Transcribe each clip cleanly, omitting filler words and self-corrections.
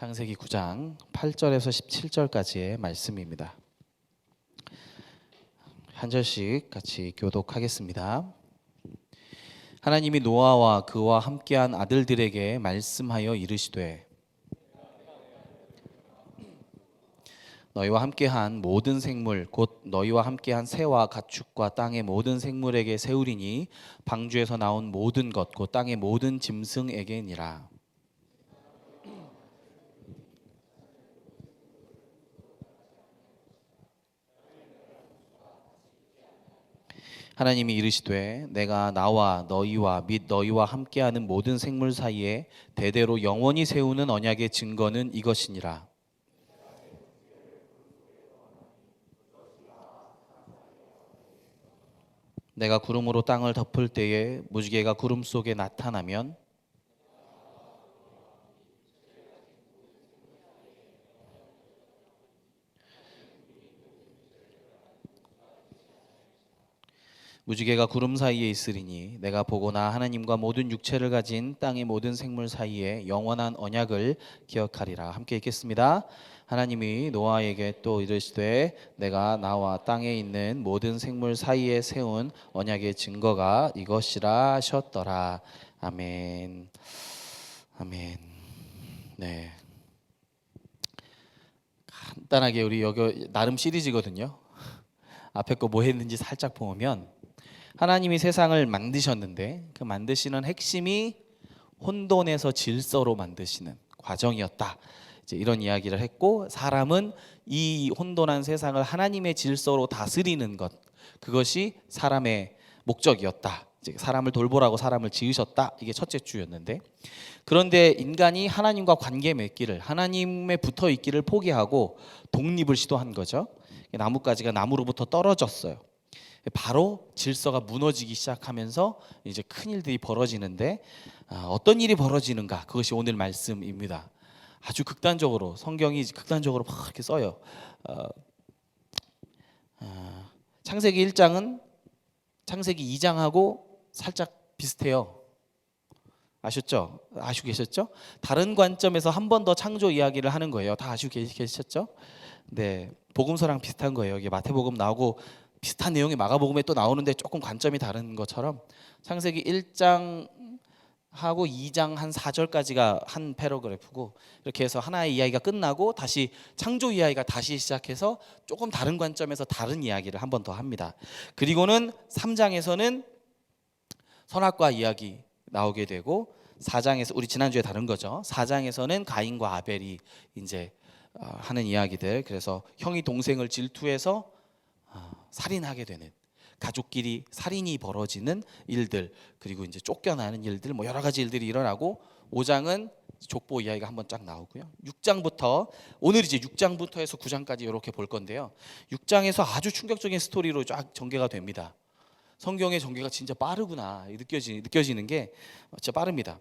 창세기 9장 8절에서 17절까지의 말씀입니다. 한 절씩 같이 교독하겠습니다. 하나님이 노아와 그와 함께한 아들들에게 말씀하여 이르시되 너희와 함께한 모든 생물 곧 너희와 함께한 새와 가축과 땅의 모든 생물에게 세우리니 방주에서 나온 모든 것 곧 땅의 모든 짐승에게니라. 하나님이 이르시되 내가 나와 너희와 및 너희와 함께하는 모든 생물 사이에 대대로 영원히 세우는 언약의 증거는 이것이니라. 내가 구름으로 땅을 덮을 때에 무지개가 구름 속에 나타나면 무지개가 구름 사이에 있으리니 내가 보고나 하나님과 모든 육체를 가진 땅의 모든 생물 사이에 영원한 언약을 기억하리라. 함께 읽겠습니다. 하나님이 노아에게 또 이르시되 내가 나와 땅에 있는 모든 생물 사이에 세운 언약의 증거가 이것이라 하셨더라. 아멘. 아멘. 네. 간단하게 우리 여기 나름 시리즈거든요. 앞에 거 뭐 했는지 살짝 보면 하나님이 세상을 만드셨는데 그 만드시는 핵심이 혼돈에서 질서로 만드시는 과정이었다. 이제 이런 이야기를 했고, 사람은 이 혼돈한 세상을 하나님의 질서로 다스리는 것, 그것이 사람의 목적이었다. 이제 사람을 돌보라고 사람을 지으셨다. 이게 첫째 주였는데, 그런데 인간이 하나님과 관계 맺기를, 하나님에 붙어 있기를 포기하고 독립을 시도한 거죠. 나뭇가지가 나무로부터 떨어졌어요. 바로 질서가 무너지기 시작하면서 이제 큰 일들이 벌어지는데, 어떤 일이 벌어지는가, 그것이 오늘 말씀입니다. 아주 극단적으로 성경이 극단적으로 막 이렇게 써요. 창세기 1장은 창세기 2장하고 살짝 비슷해요. 아셨죠? 아시고 계셨죠? 다른 관점에서 한 번 더 창조 이야기를 하는 거예요. 다 아시고 계셨죠? 네, 복음서랑 비슷한 거예요. 이게 마태복음 나오고 비슷한 내용이 마가복음에 또 나오는데 조금 관점이 다른 것처럼 창세기 1장하고 2장 한 4절까지가 한 패러그래프고, 이렇게 해서 하나의 이야기가 끝나고 다시 창조 이야기가 다시 시작해서 조금 다른 관점에서 다른 이야기를 한 번 더 합니다. 그리고는 3장에서는 선악과 이야기 나오게 되고, 4장에서 우리 지난주에 다룬 거죠. 4장에서는 가인과 아벨이 이제 하는 이야기들, 그래서 형이 동생을 질투해서 살인하게 되는, 가족끼리 살인이 벌어지는 일들, 그리고 이제 쫓겨나는 일들, 뭐 여러 가지 일들이 일어나고, 5장은 족보 이야기가 한번 쫙 나오고요. 6장부터 오늘 이제 6장부터 해서 9장까지 이렇게 볼 건데요. 6장에서 아주 충격적인 스토리로 쫙 전개가 됩니다. 성경의 전개가 진짜 빠르구나 느껴지는 게 진짜 빠릅니다.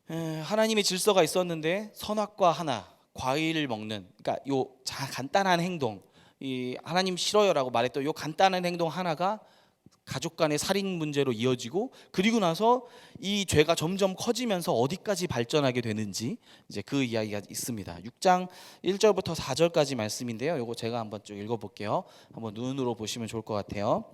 하나님의 질서가 있었는데 선악과 하나, 과일을 먹는, 그러니까 요 간단한 행동, 이 하나님 싫어요라고 말했던 요 간단한 행동 하나가 가족 간의 살인 문제로 이어지고, 그리고 나서 이 죄가 점점 커지면서 어디까지 발전하게 되는지 이제 그 이야기가 있습니다. 6장 1절부터 4절까지 말씀인데요. 요거 제가 한번 쭉 읽어볼게요. 한번 눈으로 보시면 좋을 것 같아요.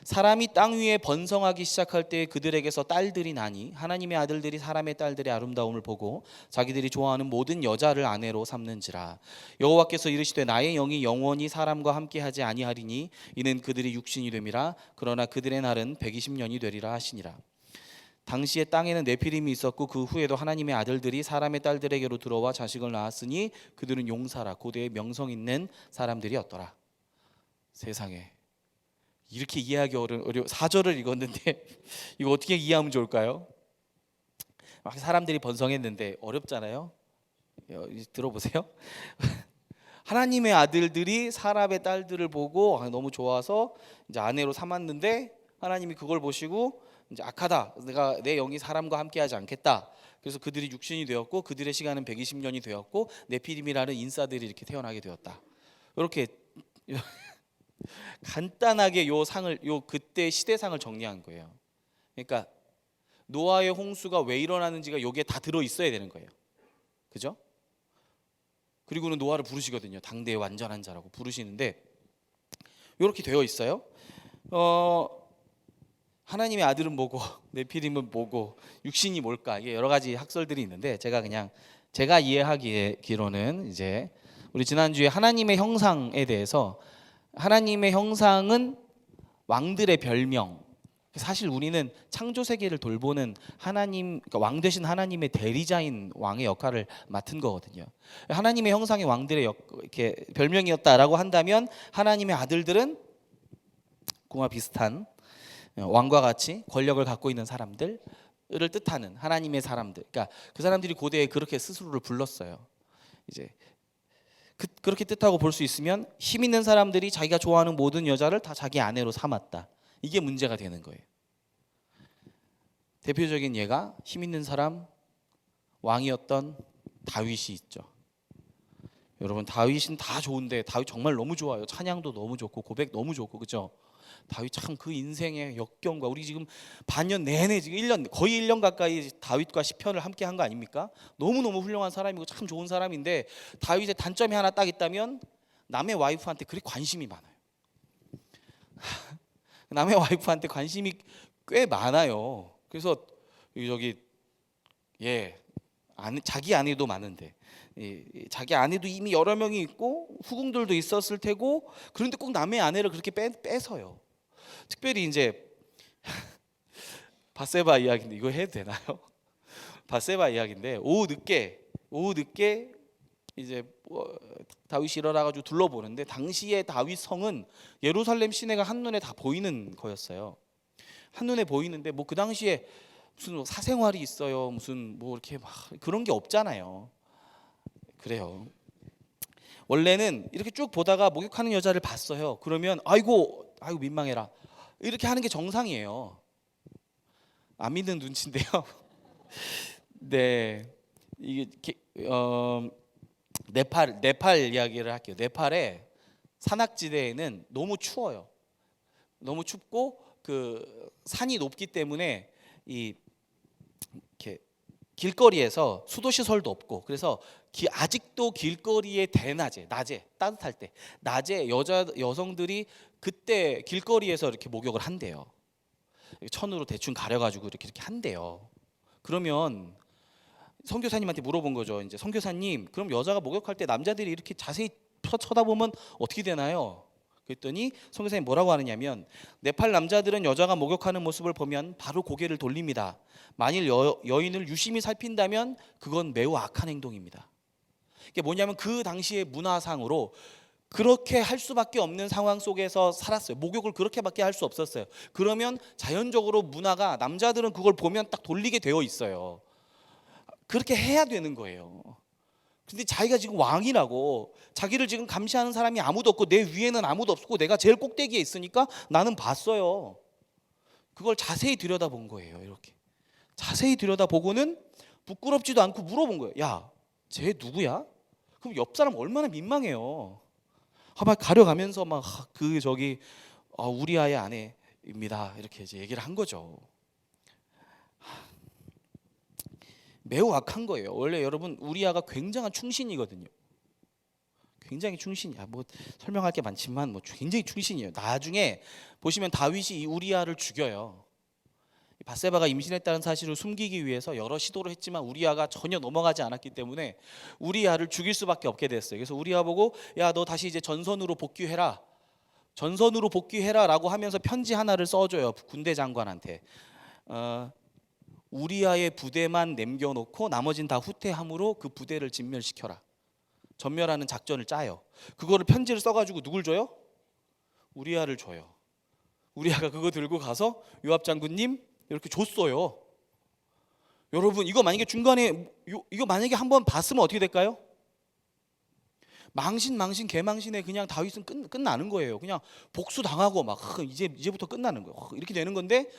사람이 땅 위에 번성하기 시작할 때 그들에게서 딸들이 나니 하나님의 아들들이 사람의 딸들의 아름다움을 보고 자기들이 좋아하는 모든 여자를 아내로 삼는지라. 여호와께서 이르시되 나의 영이 영원히 사람과 함께하지 아니하리니 이는 그들이 육신이 됨이라. 그러나 그들의 날은 120년이 되리라 하시니라. 당시에 땅에는 네피림이 있었고 그 후에도 하나님의 아들들이 사람의 딸들에게로 들어와 자식을 낳았으니 그들은 용사라 고대의 명성 있는 사람들이었더라. 세상에, 이렇게 이해하기 어려운 4절을 읽었는데 이거 어떻게 이해하면 좋을까요? 막 사람들이 번성했는데 어렵잖아요. 들어보세요. 하나님의 아들들이 사람의 딸들을 보고 너무 좋아서 이제 아내로 삼았는데, 하나님이 그걸 보시고 이제 악하다, 내 영이 사람과 함께하지 않겠다. 그래서 그들이 육신이 되었고 그들의 시간은 120년이 되었고 네피림이라는 인사들이 이렇게 태어나게 되었다. 이렇게 간단하게 요 상을, 요 그때 시대상을 정리한 거예요. 그러니까 노아의 홍수가 왜 일어나는지가 여기에 다 들어 있어야 되는 거예요. 그죠? 그리고는 노아를 부르시거든요. 당대의 완전한 자라고 부르시는데 이렇게 되어 있어요. 하나님의 아들은 뭐고 네피림은 뭐고 육신이 뭘까, 이게 여러 가지 학설들이 있는데 제가 이해하기로는 이제 우리 지난주에 하나님의 형상에 대해서, 하나님의 형상은 왕들의 별명, 사실 우리는 창조 세계를 돌보는 하나님, 그러니까 왕 되신 하나님의 대리자인 왕의 역할을 맡은 거거든요. 하나님의 형상의 왕들의 이렇게 별명이었다라고 한다면 하나님의 아들들은 그와 비슷한 왕과 같이 권력을 갖고 있는 사람들을 뜻하는 하나님의 사람들. 그러니까 그 사람들이 고대에 그렇게 스스로를 불렀어요. 이제 그렇게 뜻하고 볼 수 있으면 힘 있는 사람들이 자기가 좋아하는 모든 여자를 다 자기 아내로 삼았다. 이게 문제가 되는 거예요. 대표적인 예가 힘 있는 사람, 왕이었던 다윗이 있죠. 여러분, 다윗은 다 좋은데, 다윗 정말 너무 좋아요. 찬양도 너무 좋고 고백 너무 좋고, 그죠? 다윗 참 그 인생의 역경과, 우리 지금 반년 내내 지금 1년, 거의 1년 가까이 다윗과 시편을 함께 한 거 아닙니까? 너무너무 훌륭한 사람이고 참 좋은 사람인데, 다윗의 단점이 하나 딱 있다면 남의 와이프한테 그리 관심이 많아요. 남의 와이프한테 관심이 꽤 많아요. 그래서 자기 아내도 많은데, 자기 아내도 이미 여러 명이 있고 후궁들도 있었을 테고, 그런데 꼭 남의 아내를 그렇게 뺏어요. 특별히 이제 밧세바 이야기인데, 이거 해도 되나요? 밧세바 이야기인데, 오후 늦게 이제 다윗이 일어나가지고 둘러보는데, 당시에 다윗 성은 예루살렘 시내가 한눈에 다 보이는 거였어요. 한눈에 보이는데 뭐 그 당시에 무슨 사생활이 있어요, 무슨 뭐 이렇게 막 그런 게 없잖아요. 그래요. 원래는 이렇게 쭉 보다가 목욕하는 여자를 봤어요. 그러면 아이고 민망해라, 이렇게 하는 게 정상이에요. 안 믿는 눈치인데요. 네, 이게 네팔 이야기를 할게요. 네팔의 산악지대에는 너무 추워요. 너무 춥고 그 산이 높기 때문에 이렇게 길거리에서 수도 시설도 없고, 그래서 아직도 길거리에 낮에 따뜻할 때 낮에 여성들이 그때 길거리에서 이렇게 목욕을 한대요. 천으로 대충 가려가지고 이렇게 한대요. 그러면 선교사님한테 물어본 거죠. 이제 선교사님, 그럼 여자가 목욕할 때 남자들이 이렇게 자세히 쳐다보면 어떻게 되나요? 그랬더니 선교사님 뭐라고 하느냐면, 네팔 남자들은 여자가 목욕하는 모습을 보면 바로 고개를 돌립니다. 만일 여인을 유심히 살핀다면 그건 매우 악한 행동입니다. 이게 뭐냐면, 그 당시의 문화상으로 그렇게 할 수밖에 없는 상황 속에서 살았어요. 목욕을 그렇게밖에 할 수 없었어요. 그러면 자연적으로 문화가, 남자들은 그걸 보면 딱 돌리게 되어 있어요. 그렇게 해야 되는 거예요. 근데 자기가 지금 왕이라고, 자기를 지금 감시하는 사람이 아무도 없고 내 위에는 아무도 없고 내가 제일 꼭대기에 있으니까 나는 봤어요. 그걸 자세히 들여다본 거예요. 이렇게 자세히 들여다보고는 부끄럽지도 않고 물어본 거예요. 야, 쟤 누구야? 그럼 옆 사람 얼마나 민망해요. 막 가려가면서 우리 아의 아내입니다, 이렇게 이제 얘기를 한 거죠. 매우 악한 거예요. 원래 여러분, 우리아가 굉장한 충신이거든요. 굉장히 충신이야. 뭐 설명할 게 많지만 뭐 굉장히 충신이에요. 나중에 보시면 다윗이 이 우리아를 죽여요. 밧세바가 임신했다는 사실을 숨기기 위해서 여러 시도를 했지만 우리아가 전혀 넘어가지 않았기 때문에 우리아를 죽일 수밖에 없게 됐어요. 그래서 우리아 보고, 야, 너 다시 이제 전선으로 복귀해라라고 하면서 편지 하나를 써줘요. 군대 장관한테. 우리아의 부대만 남겨놓고 나머진 다 후퇴함으로 그 부대를 진멸시켜라. 전멸하는 작전을 짜요. 그거를 편지를 써가지고 누굴 줘요? 우리아를 줘요. 우리아가 그거 들고 가서 요압 장군님 이렇게 줬어요. 여러분, 이거 만약에 중간에 이거 만약에 한번 봤으면 어떻게 될까요? 망신 개망신에 그냥 다윗은 끝나는 거예요. 그냥 복수 당하고 막 이제부터 끝나는 거예요. 이렇게 되는 건데,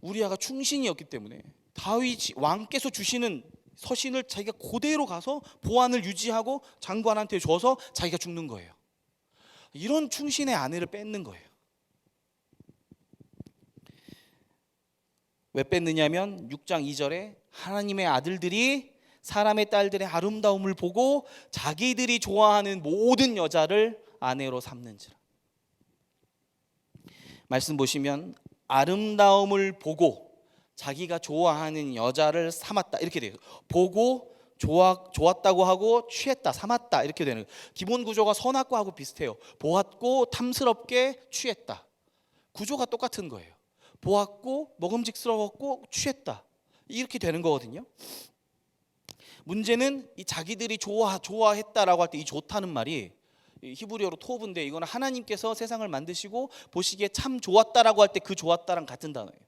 우리아가 충신이었기 때문에 다윗이 왕께서 주시는 서신을 자기가 그대로 가서 보안을 유지하고 장관한테 줘서 자기가 죽는 거예요. 이런 충신의 아내를 뺏는 거예요. 왜 뺏느냐면 6장 2절에 하나님의 아들들이 사람의 딸들의 아름다움을 보고 자기들이 좋아하는 모든 여자를 아내로 삼는지라. 말씀 보시면 아름다움을 보고 자기가 좋아하는 여자를 삼았다 이렇게 돼요. 보고 좋았다고 하고 취했다, 삼았다 이렇게 되는 거예요. 기본 구조가 선악과하고 비슷해요. 보았고 탐스럽게 취했다. 구조가 똑같은 거예요. 보았고 먹음직스러웠고 취했다 이렇게 되는 거거든요. 문제는 이 자기들이 좋아했다라고 할 때 이 좋다는 말이 히브리어로 토브인데 이거는 하나님께서 세상을 만드시고 보시기에 참 좋았다라고 할 때 그 좋았다랑 같은 단어예요.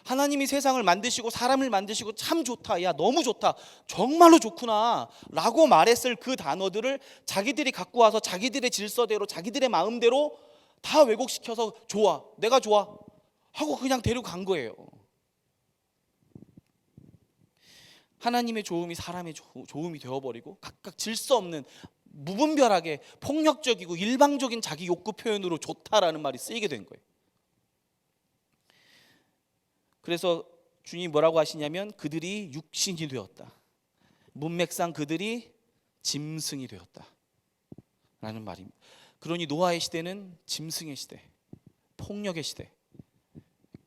하나님이 세상을 만드시고 사람을 만드시고 참 좋다, 야 너무 좋다, 정말로 좋구나 라고 말했을 그 단어들을 자기들이 갖고 와서 자기들의 질서대로 자기들의 마음대로 다 왜곡시켜서 좋아, 내가 좋아 하고 그냥 데려간 거예요. 하나님의 좋음이 사람의 좋음이 되어버리고 각각 질서 없는 무분별하게 폭력적이고 일방적인 자기 욕구 표현으로 좋다라는 말이 쓰이게 된 거예요. 그래서 주님이 뭐라고 하시냐면 그들이 육신이 되었다. 문맥상 그들이 짐승이 되었다 라는 말입니다. 그러니 노아의 시대는 짐승의 시대, 폭력의 시대,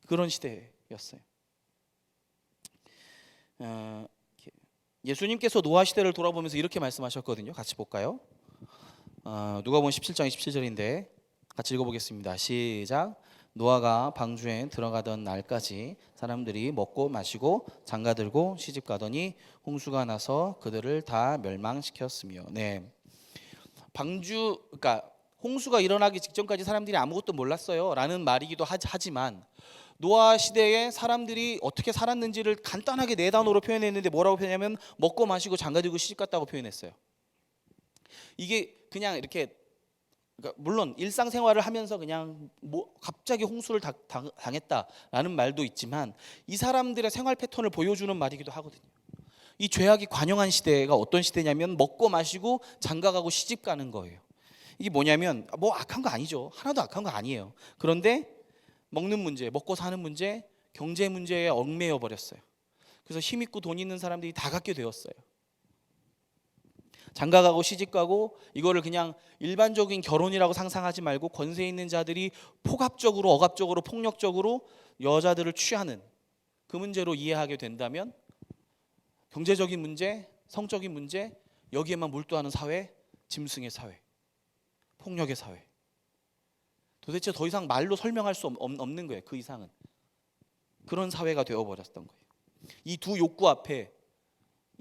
그런 시대였어요. 예수님께서 노아 시대를 돌아보면서 이렇게 말씀하셨거든요. 같이 볼까요? 누가복음 17장 27절인데 같이 읽어보겠습니다. 시작. 노아가 방주에 들어가던 날까지 사람들이 먹고 마시고 장가들고 시집가더니 홍수가 나서 그들을 다 멸망시켰으며. 네, 방주, 그러니까 홍수가 일어나기 직전까지 사람들이 아무것도 몰랐어요 라는 말이기도 하지만 노아 시대에 사람들이 어떻게 살았는지를 간단하게 네 단어로 표현했는데 뭐라고 표현하냐면 먹고 마시고 장가들고 시집갔다고 표현했어요. 이게 그냥 이렇게, 그러니까 물론 일상생활을 하면서 그냥 뭐 갑자기 홍수를 당했다라는 말도 있지만 이 사람들의 생활 패턴을 보여주는 말이기도 하거든요. 이 죄악이 관영한 시대가 어떤 시대냐면 먹고 마시고 장가가고 시집가는 거예요. 이게 뭐냐면 뭐 악한 거 아니죠. 하나도 악한 거 아니에요. 그런데 먹는 문제, 먹고 사는 문제, 경제 문제에 얽매여 버렸어요. 그래서 힘 있고 돈 있는 사람들이 다 갖게 되었어요. 장가가고 시집가고 이거를 그냥 일반적인 결혼이라고 상상하지 말고 권세 있는 자들이 폭압적으로 억압적으로 폭력적으로 여자들을 취하는 그 문제로 이해하게 된다면 경제적인 문제, 성적인 문제, 여기에만 몰두하는 사회, 짐승의 사회, 폭력의 사회. 도대체 더 이상 말로 설명할 수 없는 거예요. 그 이상은. 그런 사회가 되어버렸던 거예요. 이 두 욕구 앞에,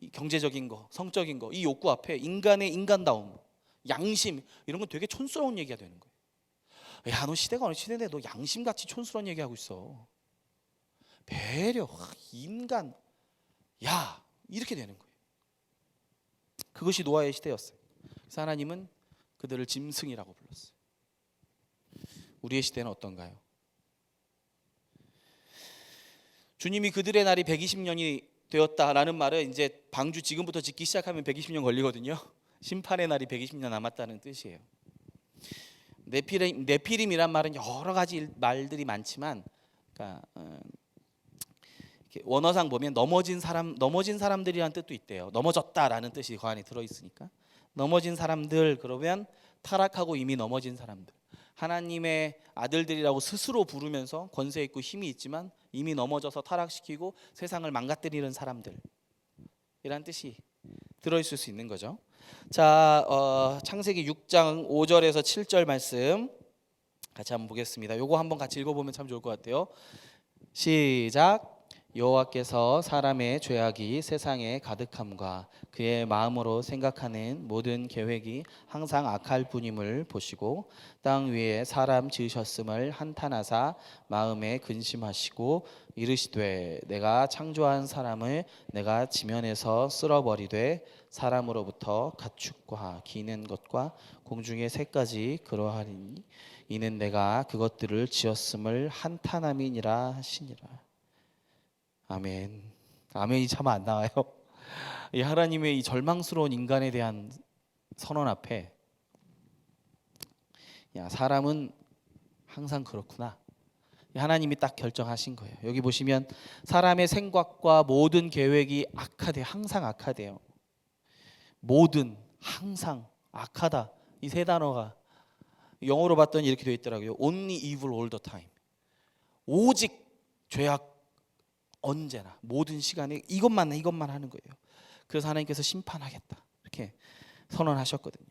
이 경제적인 거, 성적인 거, 이 욕구 앞에 인간의 인간다움, 양심 이런 건 되게 촌스러운 얘기가 되는 거예요. 야, 너 시대가 어느 시대인데 너 양심같이 촌스러운 얘기하고 있어. 배려, 인간, 야 이렇게 되는 거예요. 그것이 노아의 시대였어요. 그래서 하나님은 그들을 짐승이라고 불렀어요. 우리의 시대는 어떤가요? 주님이 그들의 날이 120년이 되었다라는 말은 이제 방주 지금부터 짓기 시작하면 120년 걸리거든요. 심판의 날이 120년 남았다는 뜻이에요. 네피림이란 말은 여러 가지 말들이 많지만, 그러니까 원어상 보면 넘어진 사람들이라는 뜻도 있대요. 넘어졌다라는 뜻이 그 안에 들어 있으니까 넘어진 사람들, 그러면 타락하고 이미 넘어진 사람들, 하나님의 아들들이라고 스스로 부르면서 권세 있고 힘이 있지만 이미 넘어져서 타락시키고 세상을 망가뜨리는 사람들, 이란 뜻이 들어있을 수 있는 거죠. 자, 창세기 6장 5절에서 7절 말씀 같이 한번 보겠습니다. 요거 한번 같이 읽어보면 참 좋을 것 같아요. 시작. 여호와께서 사람의 죄악이 세상에 가득함과 그의 마음으로 생각하는 모든 계획이 항상 악할 뿐임을 보시고 땅 위에 사람 지으셨음을 한탄하사 마음에 근심하시고 이르시되 내가 창조한 사람을 내가 지면에서 쓸어버리되 사람으로부터 가축과 기는 것과 공중의 새까지 그러하리니 이는 내가 그것들을 지었음을 한탄함이니라 하시니라. 아멘. 아멘이 참 안 나와요. 이 하나님의 이 절망스러운 인간에 대한 선언 앞에, 야, 사람은 항상 그렇구나. 하나님이 딱 결정하신 거예요. 여기 보시면 사람의 생각과 모든 계획이 악하대. 항상 악하대요. 모든, 항상, 악하다. 이 세 단어가 영어로 봤더니 이렇게 되어 있더라고요. Only evil all the time. 오직 죄악, 언제나 모든 시간에 이것만 하는 거예요. 그래서 하나님께서 심판하겠다 이렇게 선언하셨거든요.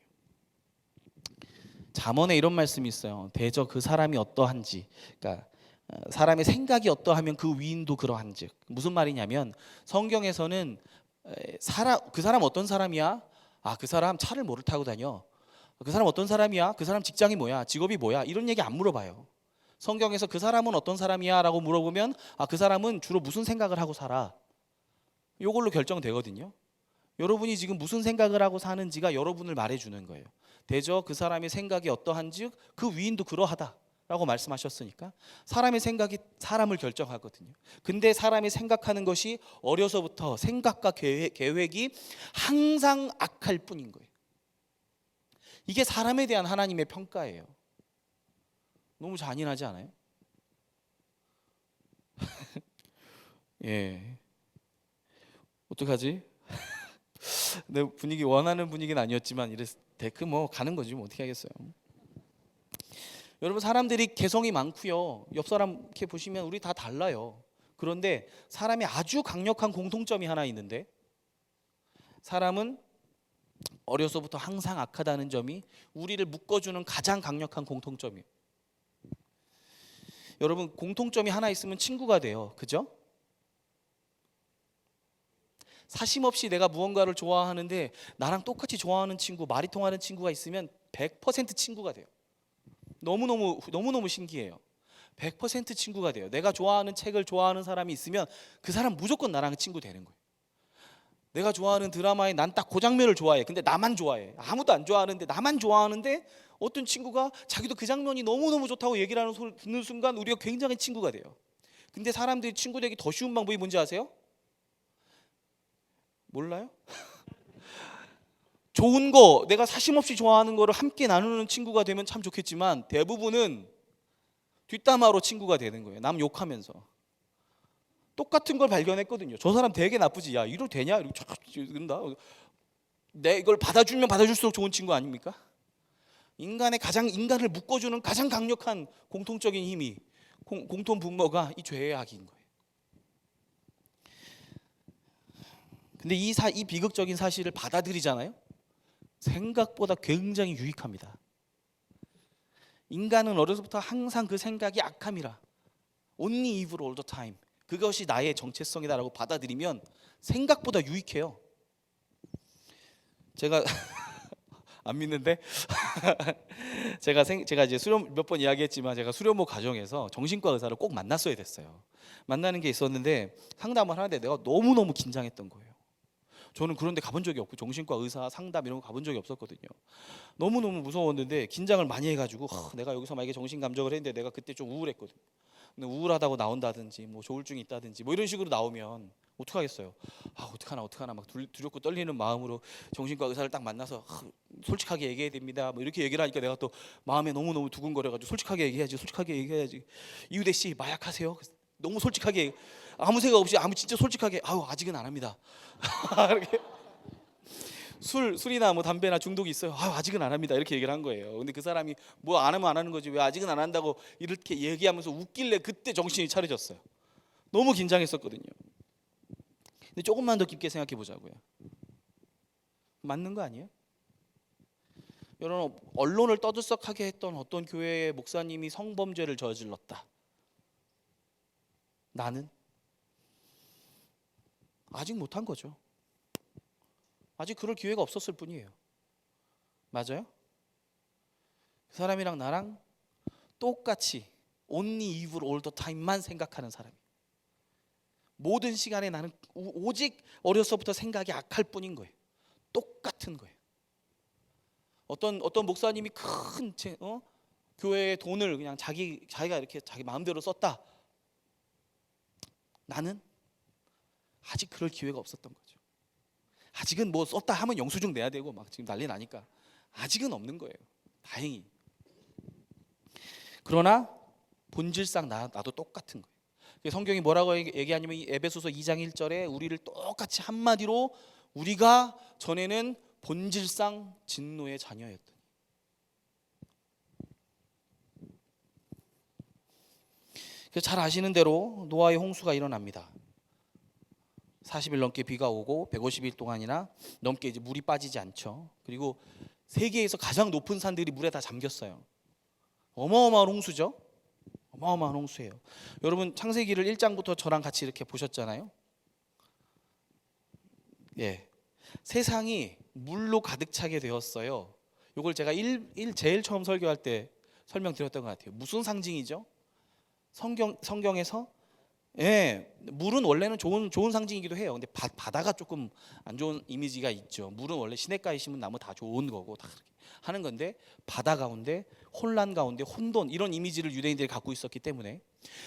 잠언에 이런 말씀이 있어요. 대저 그 사람이 어떠한지, 그러니까 사람의 생각이 어떠하면 그 위인도 그러한즉. 무슨 말이냐면 성경에서는 그 사람 어떤 사람이야? 아, 그 사람 차를 뭐를 타고 다녀? 그 사람 어떤 사람이야? 그 사람 직장이 뭐야? 직업이 뭐야? 이런 얘기 안 물어봐요. 성경에서 그 사람은 어떤 사람이야? 라고 물어보면 아, 그 사람은 주로 무슨 생각을 하고 살아? 이걸로 결정되거든요. 여러분이 지금 무슨 생각을 하고 사는지가 여러분을 말해주는 거예요. 대저 그 사람의 생각이 어떠한즉 그 위인도 그러하다 라고 말씀하셨으니까 사람의 생각이 사람을 결정하거든요. 근데 사람이 생각하는 것이 어려서부터 생각과 계획이 항상 악할 뿐인 거예요. 이게 사람에 대한 하나님의 평가예요. 너무 잔인하지 않아요? 예. 어떡하지? 내 분위기 원하는 분위기는 아니었지만 이래서 데크 뭐 가는 거지 뭐 어떻게 하겠어요. 여러분 사람들이 개성이 많고요. 옆 사람 이렇게 보시면 우리 다 달라요. 그런데 사람이 아주 강력한 공통점이 하나 있는데 사람은 어려서부터 항상 악하다는 점이 우리를 묶어주는 가장 강력한 공통점이에요. 여러분 공통점이 하나 있으면 친구가 돼요. 그죠? 사심없이 내가 무언가를 좋아하는데 나랑 똑같이 좋아하는 친구, 말이 통하는 친구가 있으면 100% 친구가 돼요. 너무너무 신기해요. 100% 친구가 돼요. 내가 좋아하는 책을 좋아하는 사람이 있으면 그 사람 무조건 나랑 친구 되는 거예요. 내가 좋아하는 드라마에 난 딱 그 장면을 좋아해. 근데 나만 좋아해. 아무도 안 좋아하는데 나만 좋아하는데 어떤 친구가 자기도 그 장면이 너무너무 좋다고 얘기를 하는 소리 듣는 순간 우리가 굉장히 친구가 돼요. 근데 사람들이 친구 되기 더 쉬운 방법이 뭔지 아세요? 몰라요? 좋은 거 내가 사심없이 좋아하는 거를 함께 나누는 친구가 되면 참 좋겠지만 대부분은 뒷담화로 친구가 되는 거예요. 남 욕하면서. 똑같은 걸 발견했거든요. 저 사람 되게 나쁘지. 야, 이러도 되냐? 이러고 쫙 이런다. 내 이걸 받아주면 받아줄수록 좋은 친구 아닙니까? 인간을 묶어주는 가장 강력한 공통적인 힘이 공통 분모가 이 죄악인 거예요. 근데 이 비극적인 사실을 받아들이잖아요. 생각보다 굉장히 유익합니다. 인간은 어려서부터 항상 그 생각이 악함이라 only evil all the time 그것이 나의 정체성이다라고 받아들이면 생각보다 유익해요. 제가 안 믿는데 제가 이제 수련 몇 번 이야기했지만 제가 수련모 과정에서 정신과 의사를 꼭 만났어야 됐어요. 만나는 게 있었는데 상담을 하는데 내가 너무너무 긴장했던 거예요. 저는 그런데 가본 적이 없고 정신과 의사 상담 이런 거 가본 적이 없었거든요. 너무너무 무서웠는데 긴장을 많이 해가지고 내가 여기서 만약에 정신감정을 했는데 내가 그때 좀 우울했거든요. 근데 우울하다고 나온다든지 뭐 조울증이 있다든지 뭐 이런 식으로 나오면 어떡하겠어요. 아 어떡하나 막 두렵고 떨리는 마음으로 정신과 의사를 딱 만나서 솔직하게 얘기해야 됩니다 뭐 이렇게 얘기를 하니까 내가 또 마음에 너무너무 두근거려가지고 솔직하게 얘기해야지. 이유대 씨 마약하세요? 너무 솔직하게 아무 생각 없이 진짜 솔직하게 아직은 안 합니다. 이렇게 술이나 뭐 담배나 중독이 있어요. 아직은 안 합니다. 이렇게 얘기를 한 거예요. 근데 그 사람이 뭐 안 하면 안 하는 거지 왜 아직은 안 한다고 이렇게 얘기하면서 웃길래 그때 정신이 차려졌어요. 너무 긴장했었거든요. 근데 조금만 더 깊게 생각해 보자고요. 맞는 거 아니에요? 여러분 언론을 떠들썩하게 했던 어떤 교회의 목사님이 성범죄를 저질렀다. 나는 아직 못한 거죠. 아직 그럴 기회가 없었을 뿐이에요. 맞아요? 그 사람이랑 나랑 똑같이 only evil all the time만 생각하는 사람이에요. 모든 시간에 나는 오직 어려서부터 생각이 악할 뿐인 거예요. 똑같은 거예요. 어떤 목사님이 큰 교회의 돈을 그냥 자기가 이렇게 자기 마음대로 썼다. 나는 아직 그럴 기회가 없었던 거죠. 아직은 뭐 썼다 하면 영수증 내야 되고 막 지금 난리 나니까 아직은 없는 거예요. 다행히. 그러나 본질상 나도 똑같은 거예요. 성경이 뭐라고 얘기하냐면 이 에베소서 2장 1절에 우리를 똑같이 한마디로 우리가 전에는 본질상 진노의 자녀였다. 잘 아시는 대로 노아의 홍수가 일어납니다. 40일 넘게 비가 오고 150일 동안이나 넘게 이제 물이 빠지지 않죠. 그리고 세계에서 가장 높은 산들이 물에 다 잠겼어요. 어마어마한 홍수죠. 어마어마한 홍수예요. 여러분 창세기를 1장부터 저랑 같이 이렇게 보셨잖아요. 예, 세상이 물로 가득 차게 되었어요. 이걸 제가 제일 처음 설교할 때 설명드렸던 것 같아요. 무슨 상징이죠? 성경에서 물은 원래는 좋은 상징이기도 해요. 근데 바다가 조금 안 좋은 이미지가 있죠. 물은 원래 시냇가에 심은 나무 다 좋은 거고 다 그렇게 하는 건데 바다 가운데 혼란 가운데 혼돈 이런 이미지를 유대인들이 갖고 있었기 때문에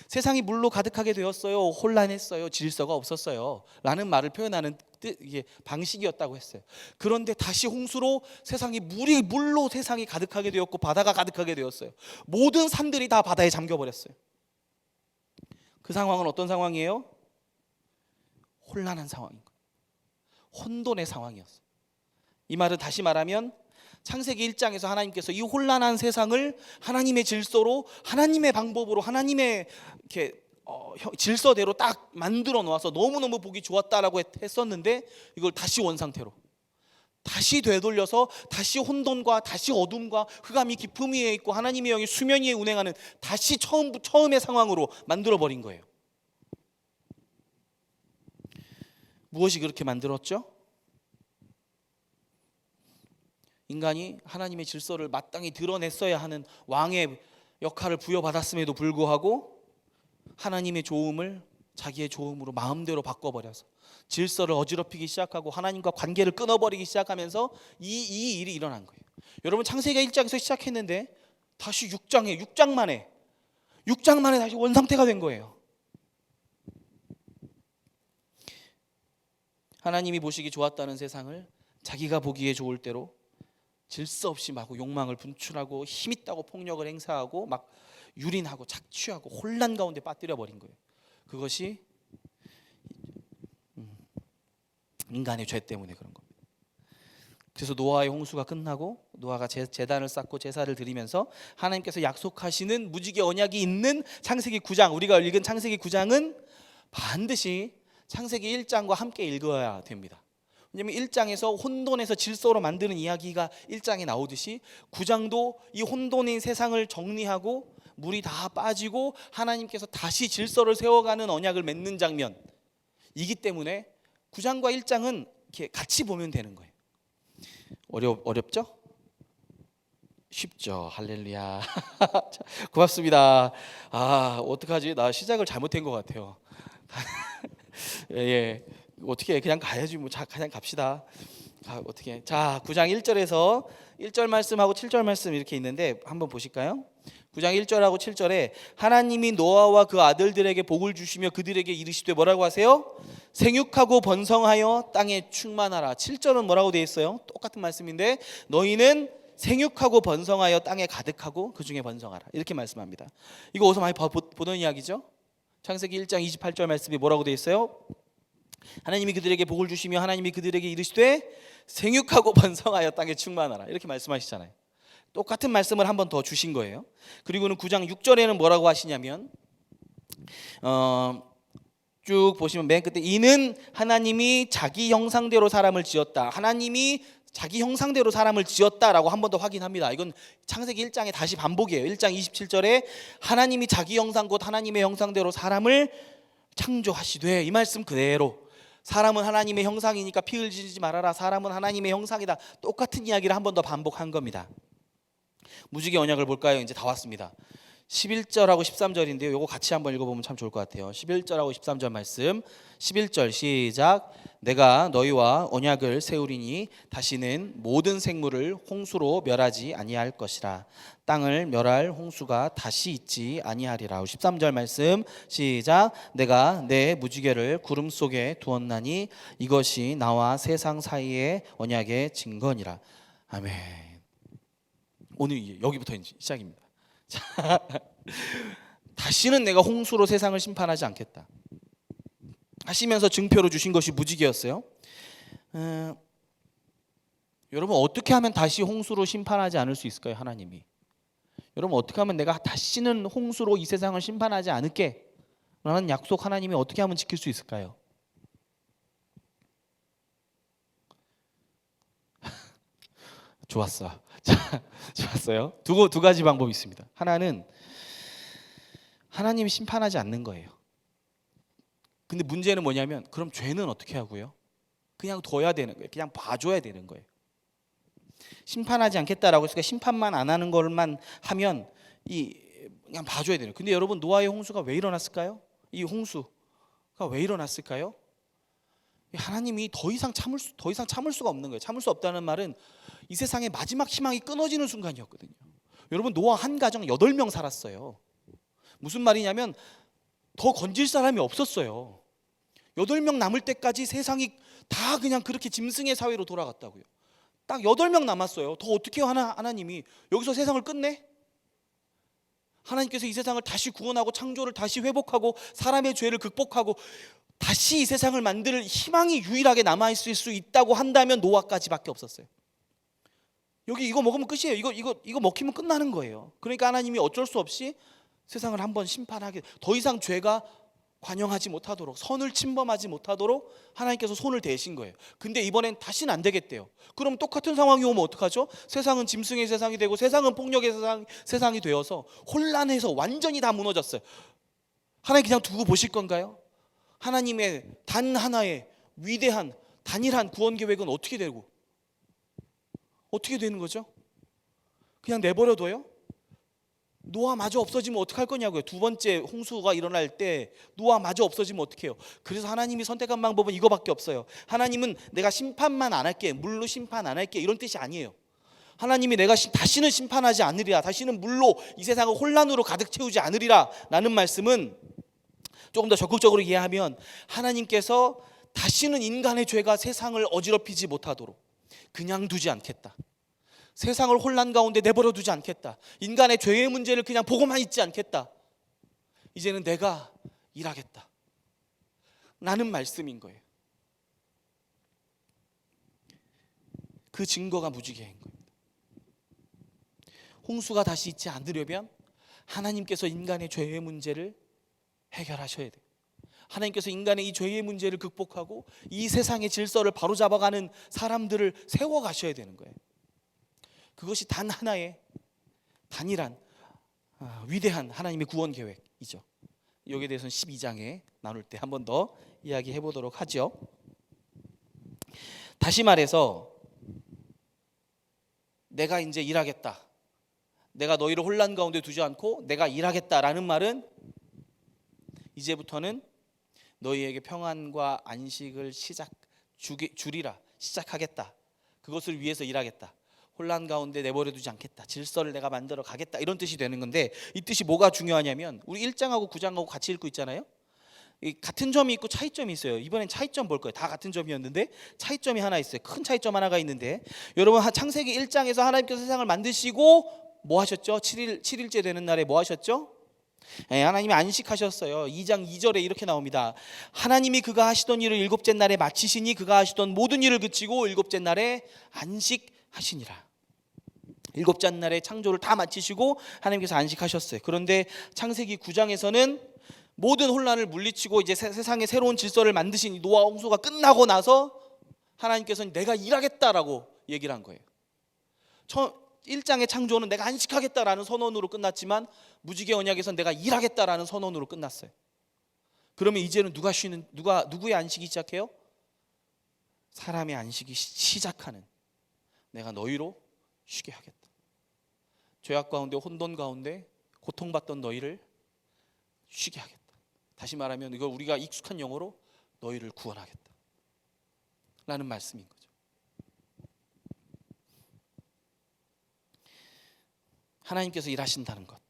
세상이 물로 가득하게 되었어요. 혼란했어요. 질서가 없었어요. 라는 말을 표현하는 이게 방식이었다고 했어요. 그런데 다시 홍수로 세상이 물로 세상이 가득하게 되었고 바다가 가득하게 되었어요. 모든 산들이 다 바다에 잠겨버렸어요. 그 상황은 어떤 상황이에요? 혼란한 상황인 거예요. 혼돈의 상황이었어요. 이 말은 다시 말하면 창세기 1장에서 하나님께서 이 혼란한 세상을 하나님의 질서로 하나님의 방법으로 하나님의 이렇게 질서대로 딱 만들어 놓아서 너무너무 보기 좋았다라고 했었는데 이걸 다시 원상태로 다시 되돌려서 다시 혼돈과 다시 어둠과 흑암이 깊음 위에 있고 하나님의 영이 수면 위에 운행하는 다시 처음의 상황으로 만들어 버린 거예요. 무엇이 그렇게 만들었죠? 인간이 하나님의 질서를 마땅히 드러냈어야 하는 왕의 역할을 부여받았음에도 불구하고 하나님의 조음을 자기의 조음으로 마음대로 바꿔버려서 질서를 어지럽히기 시작하고 하나님과 관계를 끊어버리기 시작하면서 이 일이 일어난 거예요. 여러분 창세기가 1장에서 시작했는데 다시 6장 만에 다시 원상태가 된 거예요. 하나님이 보시기 좋았다는 세상을 자기가 보기에 좋을 대로 질서 없이 막 욕망을 분출하고 힘있다고 폭력을 행사하고 막 유린하고 착취하고 혼란 가운데 빠뜨려 버린 거예요. 그것이 인간의 죄 때문에 그런 겁니다. 그래서 노아의 홍수가 끝나고 노아가 제단을 쌓고 제사를 드리면서 하나님께서 약속하시는 무지개 언약이 있는 창세기 9장, 우리가 읽은 창세기 9장은 반드시 창세기 1장과 함께 읽어야 됩니다. 왜냐하면 1장에서 혼돈에서 질서로 만드는 이야기가 1장에 나오듯이 9장도 이 혼돈인 세상을 정리하고 물이 다 빠지고 하나님께서 다시 질서를 세워가는 언약을 맺는 장면이기 때문에 9장과 1장은 이렇게 같이 보면 되는 거예요. 어렵죠? 쉽죠. 할렐루야. 고맙습니다. 어떡하지? 나 시작을 잘못한 것 같아요. 예. 어떻게 그냥 가야지 뭐. 자, 그냥 갑시다. 어떻게? 자, 9장 1절에서 1절 말씀하고 7절 말씀 이렇게 있는데 한번 보실까요? 9장 1절하고 7절에 하나님이 노아와 그 아들들에게 복을 주시며 그들에게 이르시되 뭐라고 하세요? 생육하고 번성하여 땅에 충만하라. 7절은 뭐라고 되어 있어요? 똑같은 말씀인데 너희는 생육하고 번성하여 땅에 가득하고 그 중에 번성하라. 이렇게 말씀합니다. 이거 어디서 많이 보던 이야기죠? 창세기 1장 28절 말씀이 뭐라고 되어 있어요? 하나님이 그들에게 복을 주시며 하나님이 그들에게 이르시되 생육하고 번성하여 땅에 충만하라. 이렇게 말씀하시잖아요. 똑같은 말씀을 한 번 더 주신 거예요. 그리고는 9장 6절에는 뭐라고 하시냐면 쭉 보시면 맨 끝에 이는 하나님이 자기 형상대로 사람을 지었다. 하나님이 자기 형상대로 사람을 지었다라고 한 번 더 확인합니다. 이건 창세기 1장의 다시 반복이에요. 1장 27절에 하나님이 자기 형상 곧 하나님의 형상대로 사람을 창조하시되, 이 말씀 그대로 사람은 하나님의 형상이니까 피 흘리지 말아라. 사람은 하나님의 형상이다. 똑같은 이야기를 한 번 더 반복한 겁니다. 무지개 언약을 볼까요? 이제 다 왔습니다. 11절하고 13절인데요. 이거 같이 한번 읽어보면 참 좋을 것 같아요. 11절하고 13절 말씀. 11절 시작. 내가 너희와 언약을 세우리니 다시는 모든 생물을 홍수로 멸하지 아니할 것이라. 땅을 멸할 홍수가 다시 있지 아니하리라. 13절 말씀 시작. 내가 내 무지개를 구름 속에 두었나니 이것이 나와 세상 사이의 언약의 증거니라. 아멘. 오늘 여기부터 이제 시작입니다. 자, 다시는 내가 홍수로 세상을 심판하지 않겠다 하시면서 증표로 주신 것이 무지개였어요. 여러분 어떻게 하면 다시 홍수로 심판하지 않을 수 있을까요? 하나님이 여러분 어떻게 하면 내가 다시는 홍수로 이 세상을 심판하지 않을게 라는 약속 하나님이 어떻게 하면 지킬 수 있을까요? 좋았어. 자, 좋았어요. 두 가지 방법이 있습니다. 하나는 하나님이 심판하지 않는 거예요. 근데 문제는 뭐냐면 그럼 죄는 어떻게 하고요? 그냥 둬야 되는 거예요. 그냥 봐줘야 되는 거예요. 심판하지 않겠다라고 했으니까 심판만 안 하는 것만 하면 그냥 봐줘야 되는 거예요. 근데 여러분 노아의 홍수가 왜 일어났을까요? 이 홍수가 왜 일어났을까요? 하나님이 더 이상 참을 수가 없는 거예요. 참을 수 없다는 말은 이 세상의 마지막 희망이 끊어지는 순간이었거든요. 여러분 노아 한 가정 8명 살았어요. 무슨 말이냐면 더 건질 사람이 없었어요. 8명 남을 때까지 세상이 다 그냥 그렇게 짐승의 사회로 돌아갔다고요. 딱 8명 남았어요. 더 어떻게 해요? 하나님이 여기서 세상을 끝내? 하나님께서 이 세상을 다시 구원하고 창조를 다시 회복하고 사람의 죄를 극복하고 다시 이 세상을 만들 희망이 유일하게 남아있을 수 있다고 한다면 노아까지밖에 없었어요. 여기 이거 먹으면 끝이에요. 이거 먹히면 끝나는 거예요. 그러니까 하나님이 어쩔 수 없이 세상을 한번 심판하게, 더 이상 죄가 관영하지 못하도록, 선을 침범하지 못하도록 하나님께서 손을 대신 거예요. 근데 이번엔 다시는 안 되겠대요. 그럼 똑같은 상황이 오면 어떡하죠? 세상은 짐승의 세상이 되고 세상은 폭력의 세상이 되어서 혼란해서 완전히 다 무너졌어요. 하나님 그냥 두고 보실 건가요? 하나님의 단 하나의 위대한 단일한 구원 계획은 어떻게 되고 어떻게 되는 거죠? 그냥 내버려둬요? 노아 마저 없어지면 어떡할 거냐고요. 두 번째 홍수가 일어날 때 노아 마저 없어지면 어떡해요? 그래서 하나님이 선택한 방법은 이거밖에 없어요. 하나님은 내가 심판만 안 할게, 물로 심판 안 할게, 이런 뜻이 아니에요. 하나님이 내가 다시는 심판하지 않으리라, 다시는 물로 이 세상을 혼란으로 가득 채우지 않으리라 라는 말씀은 조금 더 적극적으로 이해하면 하나님께서 다시는 인간의 죄가 세상을 어지럽히지 못하도록 그냥 두지 않겠다. 세상을 혼란 가운데 내버려 두지 않겠다. 인간의 죄의 문제를 그냥 보고만 있지 않겠다. 이제는 내가 일하겠다 라는 말씀인 거예요. 그 증거가 무지개인 겁니다. 홍수가 다시 있지 않으려면 하나님께서 인간의 죄의 문제를 해결하셔야 돼요. 하나님께서 인간의 이 죄의 문제를 극복하고 이 세상의 질서를 바로잡아가는 사람들을 세워가셔야 되는 거예요. 그것이 단 하나의 단일한 위대한 하나님의 구원 계획이죠. 여기에 대해서는 12장에 나눌 때 한 번 더 이야기해 보도록 하죠. 다시 말해서 내가 이제 일하겠다, 내가 너희를 혼란 가운데 두지 않고 내가 일하겠다라는 말은 이제부터는 너희에게 평안과 안식을 주리라, 시작하겠다, 그것을 위해서 일하겠다, 혼란 가운데 내버려 두지 않겠다, 질서를 내가 만들어 가겠다, 이런 뜻이 되는 건데, 이 뜻이 뭐가 중요하냐면 우리 1장하고 9장하고 같이 읽고 있잖아요. 같은 점이 있고 차이점이 있어요. 이번엔 차이점 볼 거예요. 다 같은 점이었는데 차이점이 하나 있어요. 큰 차이점 하나가 있는데, 여러분 창세기 1장에서 하나님께서 세상을 만드시고 뭐 하셨죠? 7일째 되는 날에 뭐 하셨죠? 하나님이 안식하셨어요. 2장 2절에 이렇게 나옵니다. 하나님이 그가 하시던 일을 일곱째 날에 마치시니 그가 하시던 모든 일을 그치고 일곱째 날에 안식하시니라. 일곱째 날에 창조를 다 마치시고 하나님께서 안식하셨어요. 그런데 창세기 9장에서는 모든 혼란을 물리치고 이제 세상에 새로운 질서를 만드신 노아 홍수가 끝나고 나서 하나님께서는 내가 일하겠다라고 얘기를 한 거예요. 1장의 창조는 내가 안식하겠다라는 선언으로 끝났지만 무지개 언약에서는 내가 일하겠다라는 선언으로 끝났어요. 그러면 이제는 누구의 안식이 시작해요? 사람의 안식이 시작하는, 내가 너희로 쉬게 하겠다. 죄악 가운데 혼돈 가운데 고통받던 너희를 쉬게 하겠다. 다시 말하면 이걸 우리가 익숙한 영어로 너희를 구원하겠다 라는 말씀인 거죠. 하나님께서 일하신다는 것,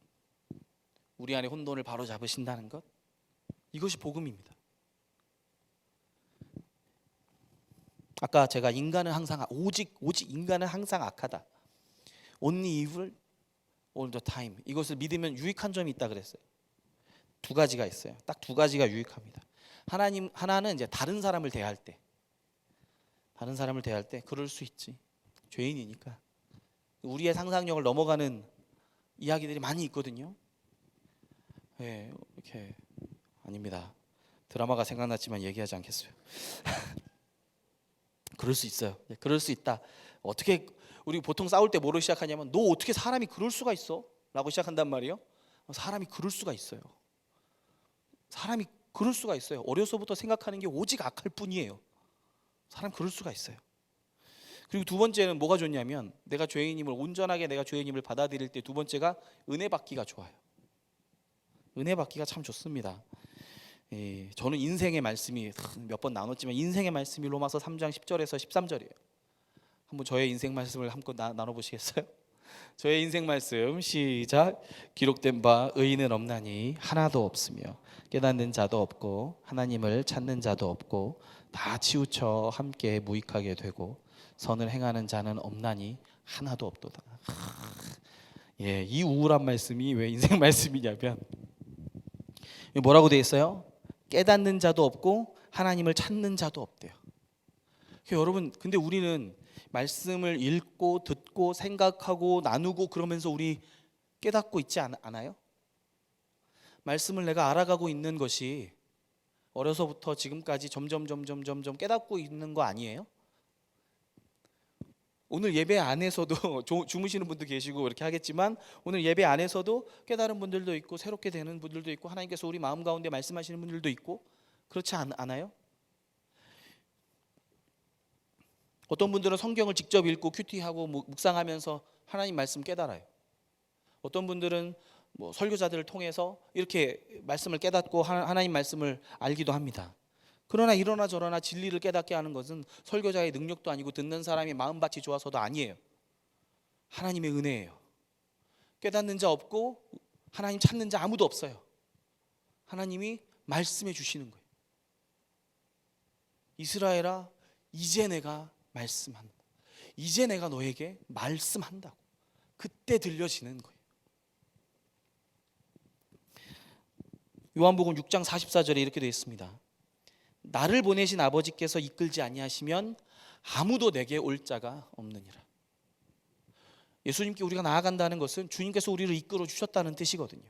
우리 안에 혼돈을 바로잡으신다는 것, 이것이 복음입니다. 아까 제가 인간은 항상 오직 인간은 항상 악하다, only evil all the time, 이것을 믿으면 유익한 점이 있다 그랬어요. 두 가지가 있어요. 딱 두 가지가 유익합니다. 하나는 이제 다른 사람을 대할 때 그럴 수 있지. 죄인이니까. 우리의 상상력을 넘어가는 이야기들이 많이 있거든요. 네, 이렇게 아닙니다. 드라마가 생각났지만 얘기하지 않겠어요. 그럴 수 있어요. 네, 그럴 수 있다. 어떻게 우리 보통 싸울 때 뭐로 시작하냐면 너 어떻게 사람이 그럴 수가 있어? 라고 시작한단 말이에요. 사람이 그럴 수가 있어요. 사람이 그럴 수가 있어요. 어려서부터 생각하는 게 오직 악할 뿐이에요. 사람 그럴 수가 있어요. 그리고 두 번째는 뭐가 좋냐면 내가 죄인임을 온전하게 내가 죄인임을 받아들일 때 두 번째가 은혜 받기가 좋아요. 은혜 받기가 참 좋습니다. 저는 인생의 말씀이 몇 번 나눴지만 인생의 말씀이 로마서 3장 10절에서 13절이에요. 한번 저의 인생 말씀을 한번 나눠보시겠어요? 저의 인생 말씀 시작. 기록된 바 의인은 없나니 하나도 없으며 깨닫는 자도 없고 하나님을 찾는 자도 없고 다 치우쳐 함께 무익하게 되고 선을 행하는 자는 없나니 하나도 없도다. 이 우울한 말씀이 왜 인생 말씀이냐면 뭐라고 되어 있어요? 깨닫는 자도 없고 하나님을 찾는 자도 없대요. 여러분, 근데 우리는 말씀을 읽고 듣고 생각하고 나누고 그러면서 우리 깨닫고 있지 않아요? 말씀을 내가 알아가고 있는 것이 어려서부터 지금까지 점점 깨닫고 있는 거 아니에요? 오늘 예배 안에서도 주무시는 분도 계시고 이렇게 하겠지만 오늘 예배 안에서도 깨달은 분들도 있고 새롭게 되는 분들도 있고 하나님께서 우리 마음 가운데 말씀하시는 분들도 있고 그렇지 않아요? 어떤 분들은 성경을 직접 읽고 큐티하고 묵상하면서 하나님 말씀 깨달아요. 어떤 분들은 설교자들을 통해서 이렇게 말씀을 깨닫고 하나님 말씀을 알기도 합니다. 그러나 이러나 저러나 진리를 깨닫게 하는 것은 설교자의 능력도 아니고 듣는 사람이 마음밭이 좋아서도 아니에요. 하나님의 은혜예요. 깨닫는 자 없고 하나님 찾는 자 아무도 없어요. 하나님이 말씀해 주시는 거예요. 이스라엘아, 이제 내가 말씀한다. 이제 내가 너에게 말씀한다고. 그때 들려지는 거예요. 요한복음 6장 44절에 이렇게 되어 있습니다. 나를 보내신 아버지께서 이끌지 아니하시면 아무도 내게 올 자가 없느니라. 예수님께 우리가 나아간다는 것은 주님께서 우리를 이끌어 주셨다는 뜻이거든요.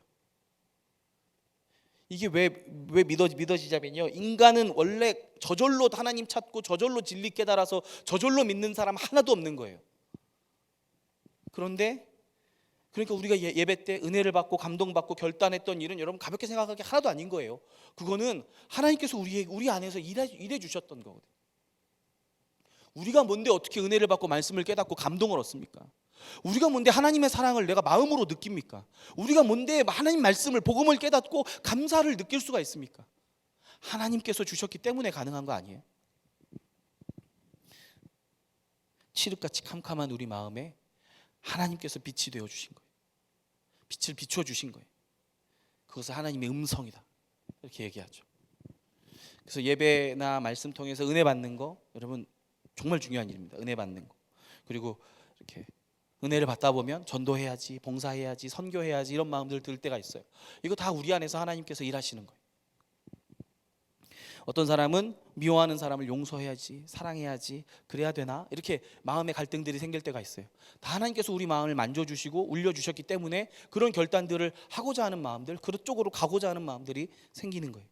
이게 왜 믿어지자면요, 인간은 원래 저절로 하나님 찾고 저절로 진리 깨달아서 저절로 믿는 사람 하나도 없는 거예요. 그런데 그러니까 우리가 예배 때 은혜를 받고 감동받고 결단했던 일은 여러분 가볍게 생각하기 하나도 아닌 거예요. 그거는 하나님께서 우리 안에서 일해 주셨던 거거든요. 우리가 뭔데 어떻게 은혜를 받고 말씀을 깨닫고 감동을 얻습니까? 우리가 뭔데 하나님의 사랑을 내가 마음으로 느낍니까? 우리가 뭔데 하나님 말씀을 복음을 깨닫고 감사를 느낄 수가 있습니까? 하나님께서 주셨기 때문에 가능한 거 아니에요? 칠흑같이 캄캄한 우리 마음에 하나님께서 빛이 되어 주신 거예요. 빛을 비춰 주신 거예요. 그것은 하나님의 음성이다, 이렇게 얘기하죠. 그래서 예배나 말씀 통해서 은혜 받는 거 여러분 정말 중요한 일입니다. 은혜 받는 거. 그리고 이렇게 은혜를 받다 보면 전도해야지, 봉사해야지, 선교해야지 이런 마음들 들 때가 있어요. 이거 다 우리 안에서 하나님께서 일하시는 거예요. 어떤 사람은 미워하는 사람을 용서해야지, 사랑해야지, 그래야 되나 이렇게 마음의 갈등들이 생길 때가 있어요. 다 하나님께서 우리 마음을 만져주시고 울려주셨기 때문에 그런 결단들을 하고자 하는 마음들, 그쪽으로 가고자 하는 마음들이 생기는 거예요.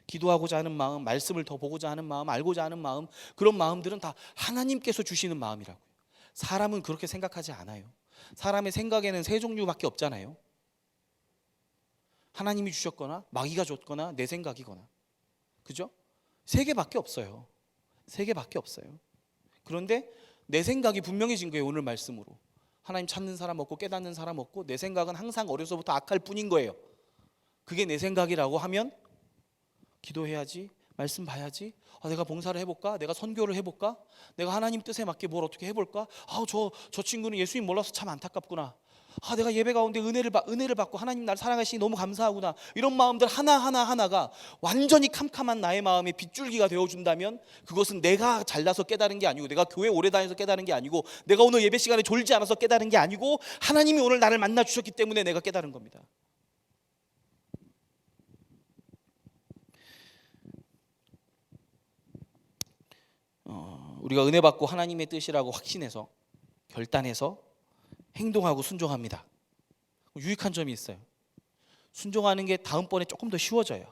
기도하고자 하는 마음, 말씀을 더 보고자 하는 마음, 알고자 하는 마음, 그런 마음들은 다 하나님께서 주시는 마음이라고요. 사람은 그렇게 생각하지 않아요. 사람의 생각에는 세 종류밖에 없잖아요. 하나님이 주셨거나 마귀가 줬거나 내 생각이거나, 그죠? 세 개밖에 없어요. 세 개밖에 없어요. 그런데 내 생각이 분명해진 거예요. 오늘 말씀으로 하나님 찾는 사람 없고 깨닫는 사람 없고 내 생각은 항상 어려서부터 악할 뿐인 거예요. 그게 내 생각이라고 하면 기도해야지, 말씀 봐야지, 내가 봉사를 해볼까, 내가 선교를 해볼까, 내가 하나님 뜻에 맞게 뭘 어떻게 해볼까, 저 친구는 예수님 몰라서 참 안타깝구나, 내가 예배 가운데 은혜를 받고 하나님 날 사랑하시니 너무 감사하구나, 이런 마음들 하나가 완전히 캄캄한 나의 마음에 빗줄기가 되어준다면 그것은 내가 잘나서 깨달은 게 아니고, 내가 교회 오래 다녀서 깨달은 게 아니고, 내가 오늘 예배 시간에 졸지 않아서 깨달은 게 아니고, 하나님이 오늘 나를 만나 주셨기 때문에 내가 깨달은 겁니다. 우리가 은혜 받고 하나님의 뜻이라고 확신해서 결단해서 행동하고 순종합니다. 유익한 점이 있어요. 순종하는 게 다음번에 조금 더 쉬워져요.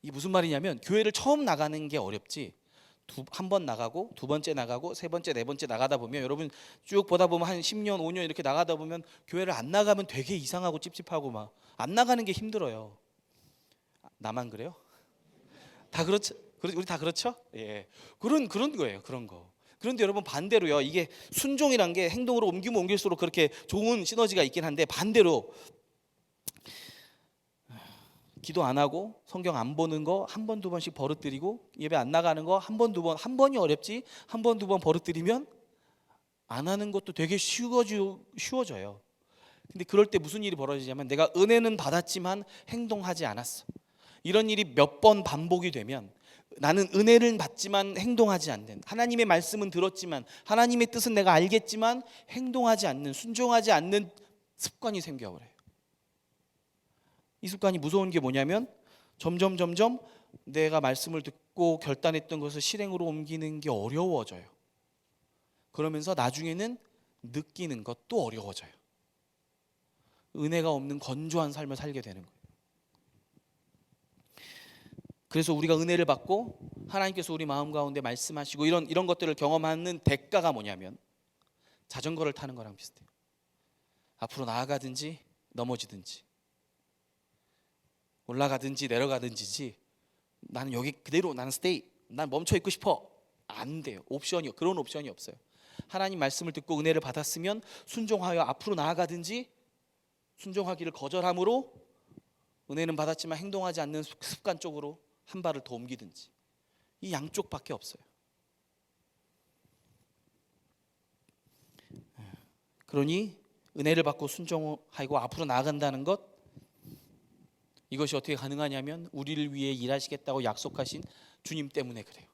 이게 무슨 말이냐면 교회를 처음 나가는 게 어렵지, 한 번 나가고 두 번째 나가고 세 번째 네 번째 나가다 보면, 여러분 쭉 보다 보면 한 10년 5년 이렇게 나가다 보면 교회를 안 나가면 되게 이상하고 찝찝하고 막 안 나가는 게 힘들어요. 나만 그래요? 다 그렇죠? 우리 다 그렇죠? 예, 그런 거예요. 그런 거. 그런데 여러분 반대로요, 이게 순종이란 게 행동으로 옮기면 옮길수록 그렇게 좋은 시너지가 있긴 한데, 반대로 기도 안 하고 성경 안 보는 거 한 번 두 번씩 버릇들이고, 예배 안 나가는 거 한 번 두 번, 한 번이 어렵지 한 번 두 번 버릇들이면 안 하는 것도 되게 쉬워져요. 근데 그럴 때 무슨 일이 벌어지냐면, 내가 은혜는 받았지만 행동하지 않았어. 이런 일이 몇 번 반복이 되면 나는 은혜를 받지만 행동하지 않는, 하나님의 말씀은 들었지만 하나님의 뜻은 내가 알겠지만 행동하지 않는, 순종하지 않는 습관이 생겨버려요. 이 습관이 무서운 게 뭐냐면, 점점 내가 말씀을 듣고 결단했던 것을 실행으로 옮기는 게 어려워져요. 그러면서 나중에는 느끼는 것도 어려워져요. 은혜가 없는 건조한 삶을 살게 되는 거예요. 그래서 우리가 은혜를 받고 하나님께서 우리 마음 가운데 말씀하시고 이런 것들을 경험하는 대가가 뭐냐면, 자전거를 타는 거랑 비슷해요. 앞으로 나아가든지 넘어지든지, 올라가든지 내려가든지지, 나는 여기 그대로, 나는 스테이, 난 멈춰 있고 싶어, 안 돼요. 그런 옵션이 없어요. 하나님 말씀을 듣고 은혜를 받았으면 순종하여 앞으로 나아가든지, 순종하기를 거절함으로 은혜는 받았지만 행동하지 않는 습관 쪽으로 한 발을 더 옮기든지, 이 양쪽밖에 없어요. 그러니 은혜를 받고 순종하고 앞으로 나아간다는 것, 이것이 어떻게 가능하냐면 우리를 위해 일하시겠다고 약속하신 주님 때문에 그래요.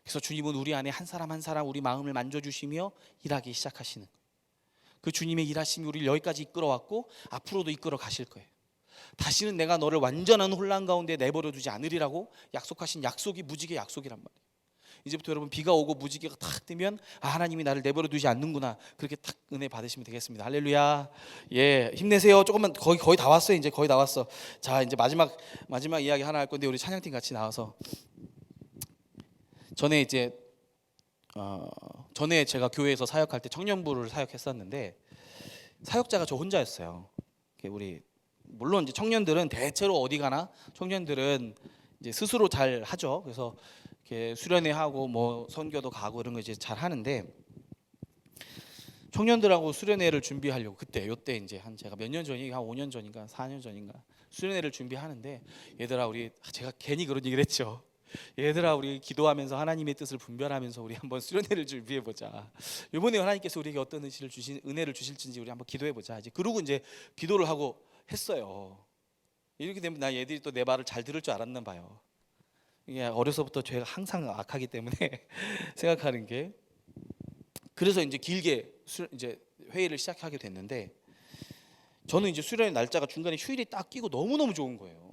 그래서 주님은 우리 안에 한 사람 한 사람 우리 마음을 만져주시며 일하기 시작하시는 거예요. 그 주님의 일하심이 우리를 여기까지 이끌어왔고 앞으로도 이끌어 가실 거예요. 다시는 내가 너를 완전한 혼란 가운데 내버려 두지 않으리라고 약속하신 약속이 무지개 약속이란 말이에요. 이제부터 여러분 비가 오고 무지개가 탁 뜨면, 하나님이 나를 내버려 두지 않는구나, 그렇게 탁 은혜 받으시면 되겠습니다. 할렐루야. 예, 힘내세요. 조금만, 거의 다 왔어요. 이제 거의 다 왔어. 자, 이제 마지막 이야기 하나 할 건데, 우리 찬양팀 같이 나와서. 전에 제가 교회에서 사역할 때 청년부를 사역했었는데, 사역자가 저 혼자였어요. 우리 물론 이제 청년들은 대체로 어디 가나 청년들은 이제 스스로 잘 하죠. 그래서 이렇게 수련회 하고 뭐 선교도 가고 이런 거 이제 잘 하는데, 청년들하고 수련회를 준비하려고 요때 이제 제가 몇 년 전이, 한 5년 전인가 4년 전인가 수련회를 준비하는데, 제가 괜히 그런 얘기를 했죠. 얘들아, 우리 기도하면서 하나님의 뜻을 분별하면서 우리 한번 수련회를 준비해 보자. 이번에 하나님께서 우리에게 어떤 은혜를 주실지 우리 한번 기도해 보자. 이제 그러고 이제 기도를 하고 했어요. 이렇게 되면 얘들이 또 내 말을 잘 들을 줄 알았나 봐요. 이게 어려서부터 제가 항상 악하기 때문에 생각하는 게, 그래서 이제 길게 이제 회의를 시작하게 됐는데, 저는 이제 수련회 날짜가 중간에 휴일이 딱 끼고 너무너무 좋은 거예요.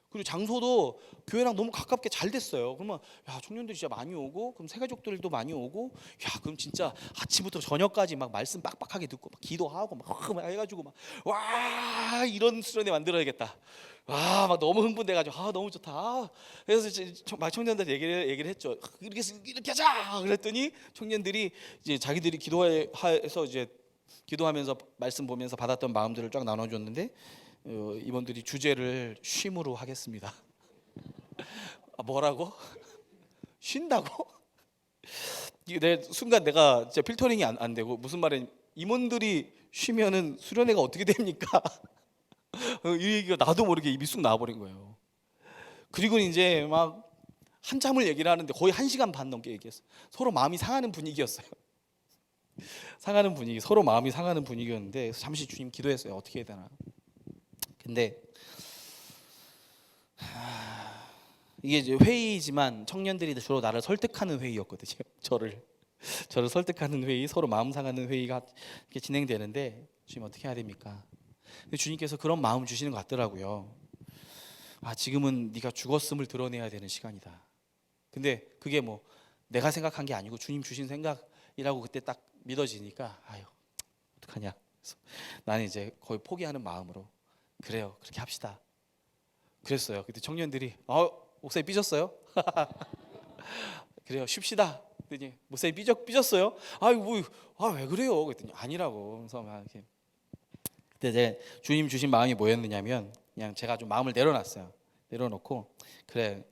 그리고 장소도 교회랑 너무 가깝게 잘 됐어요. 그러면 청년들이 진짜 많이 오고, 그럼 새가족들도 많이 오고, 그럼 진짜 아침부터 저녁까지 막 말씀 빡빡하게 듣고 막 기도하고 막 해가지고 이런 수련회 만들어야겠다. 막 너무 흥분돼가지고 너무 좋다. 그래서 막 청년들 얘기를 했죠. 이렇게 하자. 그랬더니 청년들이 이제 자기들이 기도해서 이제 기도하면서 말씀 보면서 받았던 마음들을 쫙 나눠줬는데, 이번들이 주제를 쉼으로 하겠습니다. 뭐라고? 쉰다고? 순간 내가 진짜 필터링이 안 되고, 무슨 말인, 임원들이 쉬면은 수련회가 어떻게 됩니까? 이 얘기가 나도 모르게 입이 쑥 나와버린 거예요. 그리고 이제 막 한참을 얘기를 하는데 거의 1시간 반 넘게 얘기했어요. 서로 마음이 상하는 분위기였어요. 서로 마음이 상하는 분위기였는데, 잠시 주님 기도했어요. 어떻게 해야 되나. 근데 이게 이제 회의지만 청년들이 주로 나를 설득하는 회의였거든요. 저를 설득하는 회의, 서로 마음 상하는 회의가 이렇게 진행되는데, 주님 어떻게 해야 됩니까? 근데 주님께서 그런 마음 주시는 것 같더라고요. 지금은 네가 죽었음을 드러내야 되는 시간이다. 근데 그게 뭐 내가 생각한 게 아니고 주님 주신 생각이라고 그때 딱 믿어지니까 아유 어떡하냐. 그래서 나는 이제 거의 포기하는 마음으로 그래요 그렇게 합시다. 그랬어요. 그때 청년들이 목사님 삐졌어요? 그래요 쉽시다. 그랬더니 목사님 삐졌어요? 아유 뭐왜 그래요? 그랬더니 아니라고. 그래서 막 이렇게 그때 이제 주님 주신 마음이 뭐였느냐면 그냥 제가 좀 마음을 내려놨어요. 내려놓고 그래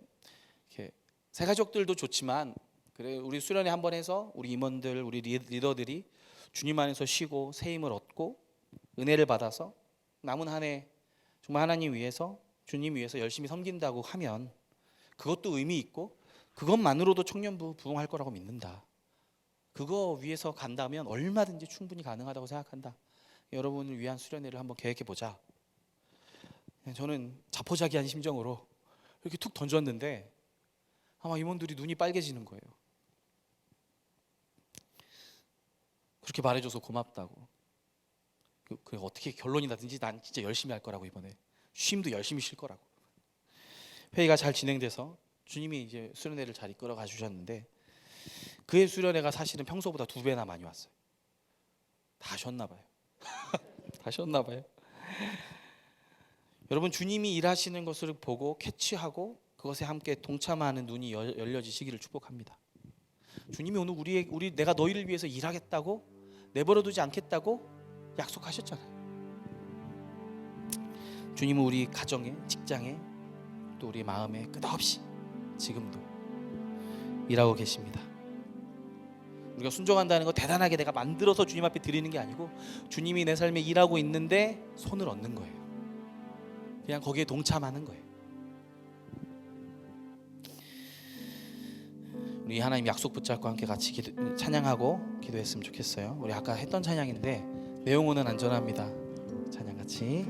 이렇게 새 가족들도 좋지만 그래 우리 수련회 한번 해서 우리 임원들 우리 리더들이 주님 안에서 쉬고 새 힘을 얻고 은혜를 받아서 남은 한 해 정말 하나님 위해서 주님 위해서 열심히 섬긴다고 하면 그것도 의미 있고 그것만으로도 청년부 부흥할 거라고 믿는다. 그거 위해서 간다면 얼마든지 충분히 가능하다고 생각한다. 여러분을 위한 수련회를 한번 계획해 보자. 저는 자포자기한 심정으로 이렇게 툭 던졌는데 아마 임원들이 눈이 빨개지는 거예요. 그렇게 말해줘서 고맙다고. 그 어떻게 결론이 나든지 난 진짜 열심히 할 거라고 이번에 쉼도 열심히 쉴 거라고. 회의가 잘 진행돼서 주님이 이제 수련회를 잘 이끌어가 주셨는데 그의 수련회가 사실은 평소보다 2배나 많이 왔어요. 다 쉬었나 봐요. 다 쉬었나 봐요. 여러분 주님이 일하시는 것을 보고 캐치하고 그것에 함께 동참하는 눈이 열려지시기를 축복합니다. 주님이 오늘 내가 너희를 위해서 일하겠다고 내버려두지 않겠다고 약속하셨잖아요. 주님은 우리 가정에 직장에 또 우리 마음에 끝없이 지금도 일하고 계십니다. 우리가 순종한다는 거 대단하게 내가 만들어서 주님 앞에 드리는 게 아니고 주님이 내 삶에 일하고 있는데 손을 얻는 거예요. 그냥 거기에 동참하는 거예요. 우리 하나님 약속 붙잡고 함께 같이 찬양하고 기도했으면 좋겠어요. 우리 아까 했던 찬양인데 내용은 안전합니다. 찬양 같이